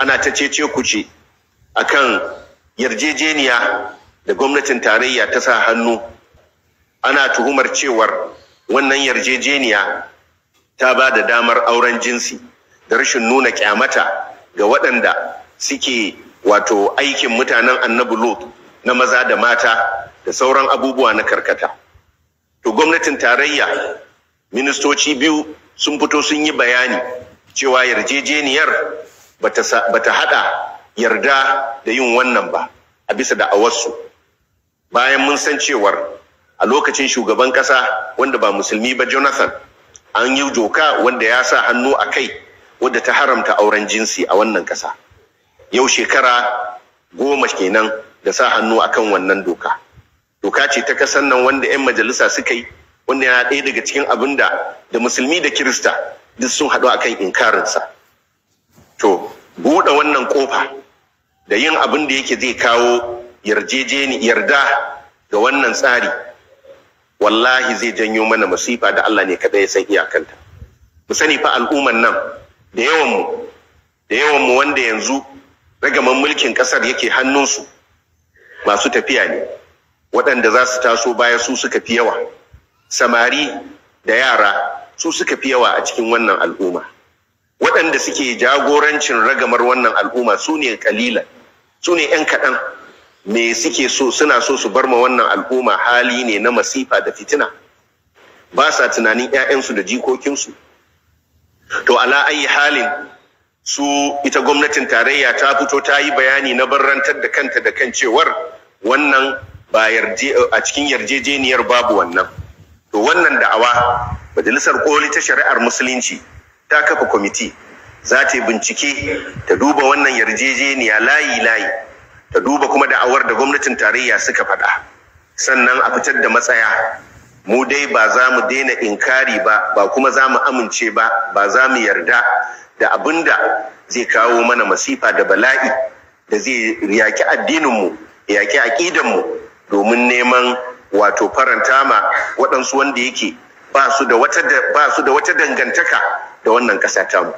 ana ta cece kuce akan yarjejeniya da gwamnatin tarayya ta sa hannu. Ana tuhumar cewar wannan yarjejeniya ta ba da damar auren jinsi da rashin nuna kyamata ga waɗanda suke wato aikin mutanen annabi Lot na maza da mata da sauran abubuwa na karkata. To gwamnatin tarayya, ministoci biyu sun fito sun yi bayani cewa yarjejeniyar bata hada yarda da yin wannan ba a bisa da'awarsu, bayan mun san cewar a lokacin shugaban kasa wanda ba musulmi ba Jonathan, an yi doka wanda ya sa hannu a kai wadda ta haramta auren jinsi a wannan kasa. Yau shekara 10 kenan da sa hannu akan wannan doka. Doka ce ta kasan nan wanda 'yan majalisa suka yi, wanda yana ɗaya daga cikin abin da musulmi da kirista duk sun haɗu akan inkarinsa. To buɗe wannan ƙofa da yin abin da yake zai kawo yarda ga wannan tsari, wallahi zai janyo mana masifa da Allah ne kaɗai ya san iyakanta. Mu sani fa al'umman nan da yawanmu wanda yanzu ragaman mulkin ƙasar yake hannunsu masu tafiya ne, waɗanda za su taso baya su suka fi yawa, samari da yara su suka fi yawa a cikin wannan al'umma. Waɗanda suke jagorancin ragamar wannan al'umma su ne kalilan, su ne 'yan kaɗan. Me suke so? Suna so su bar ma wannan al'umma hali ne na masifa da fitina, ba sa tunanin 'ya'yansu da jikokinsu. To ala ayi halin, su ita gwamnatin tarayya ta fito ta yi bayani na barrantar da kanta da kan cewar wannan ba a cikin yarjejeniyar babu wannan. To wannan da'awa, Majalisar Koli ta Shari'ar Musulunci ta kafa kwamiti, za ta yi bincike ta duba wannan yarjejeniya layi-layi, ta duba kuma da'awar da gwamnatin tarayya suka faɗa, sannan a fitar da matsaya. Mu dai ba za mu daina inkari ba kuma za mu amince ba za mu yarda da abin da zai kawo mana masifa da bala'i da zai yaki addininmu, yaki aƙidanmu, domin neman wato faranta ma waɗansu wanda yake ba su da wata dangantaka da wannan ƙasa tamu.